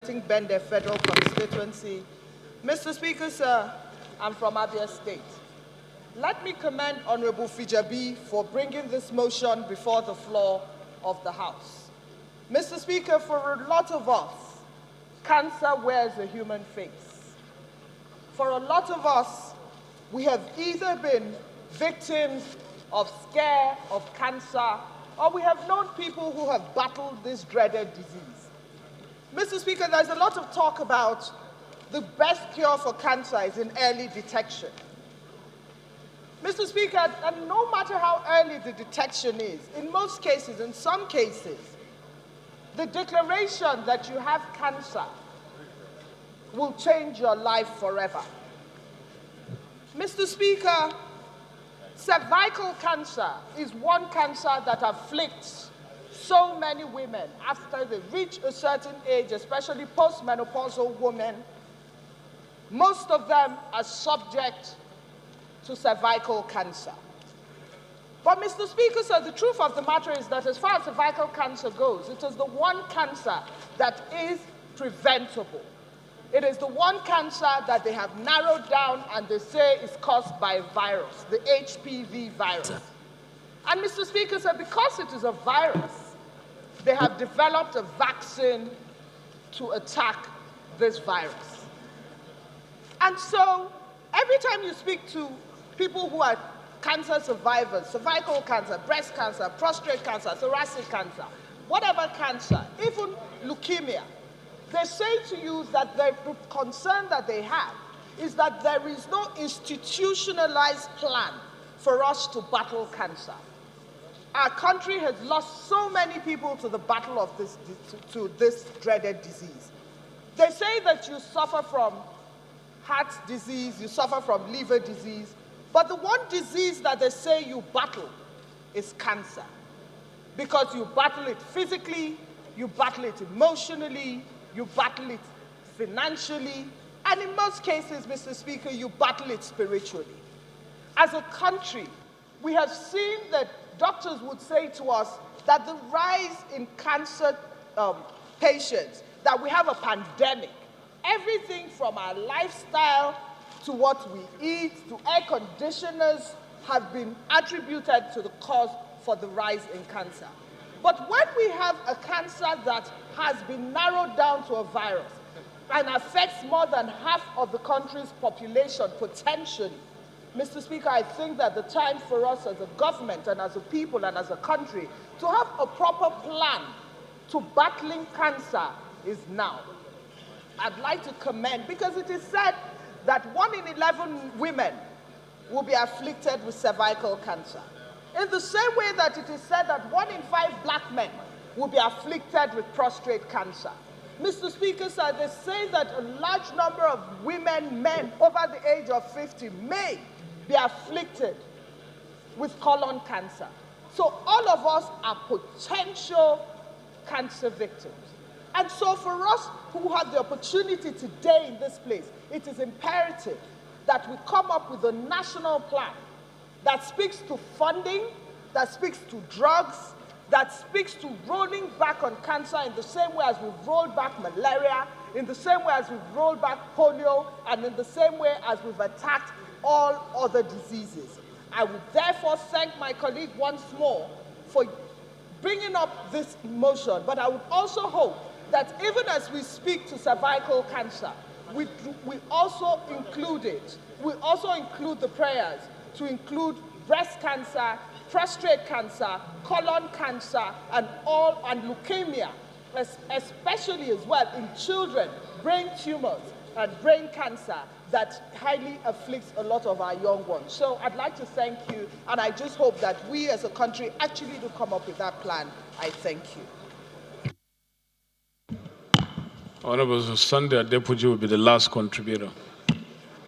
Bende Federal Constituency. Mr. Speaker, sir, I'm from Abia State. Let me commend Honorable Fijabi for bringing this motion before the floor of the House. Mr. Speaker, for a lot of us, cancer wears a human face. For a lot of us, we have either been victims of scare of cancer, or we have known people who have battled this dreaded disease. Mr. Speaker, there's a lot of talk about the best cure for cancer is in early detection. Mr. Speaker, and no matter how early the detection is, in most cases, in some cases, the declaration that you have cancer will change your life forever. Mr. Speaker, cervical cancer is one cancer that afflicts so many women after they reach a certain age, especially postmenopausal women. Most of them are subject to cervical cancer. But Mr. Speaker, sir, the truth of the matter is that as far as cervical cancer goes, it is the one cancer that is preventable. It is the one cancer that they have narrowed down and they say is caused by a virus, the HPV virus. And Mr. Speaker, sir, because it is a virus, they have developed a vaccine to attack this virus. And so, every time you speak to people who are cancer survivors, cervical cancer, breast cancer, prostate cancer, thoracic cancer, whatever cancer, even leukemia, they say to you that the concern that they have is that there is no institutionalized plan for us to battle cancer. Our country has lost so many people to the battle of this dreaded disease. They say that you suffer from heart disease, you suffer from liver disease, but the one disease that they say you battle is cancer. Because you battle it physically, you battle it emotionally, you battle it financially, and in most cases, Mr. Speaker, you battle it spiritually. As a country, we have seen that doctors would say to us that the rise in cancer patients, that we have a pandemic. Everything from our lifestyle to what we eat to air conditioners have been attributed to the cause for the rise in cancer. But when we have a cancer that has been narrowed down to a virus and affects more than half of the country's population potentially, Mr. Speaker, I think that the time for us as a government and as a people and as a country to have a proper plan to battling cancer is now. I'd like to commend, because it is said that 1 in 11 women will be afflicted with cervical cancer. In the same way that it is said that 1 in 5 black men will be afflicted with prostate cancer. Mr. Speaker, sir, they say that a large number of women, men over the age of 50 may be afflicted with colon cancer. So all of us are potential cancer victims. And so for us who have the opportunity today in this place, it is imperative that we come up with a national plan that speaks to funding, that speaks to drugs, that speaks to rolling back on cancer in the same way as we've rolled back malaria, in the same way as we've rolled back polio, and in the same way as we've attacked all other diseases. I would therefore thank my colleague once more for bringing up this motion, but I would also hope that even as we speak to cervical cancer, we also include it. We also include the prayers to include breast cancer, prostate cancer, colon cancer, and leukemia, especially as well in children, brain tumors and brain cancer that highly afflicts a lot of our young ones. So I'd like to thank you, and I just hope that we as a country actually do come up with that plan. I thank you. Honorable Sunday Adepuji will be the last contributor.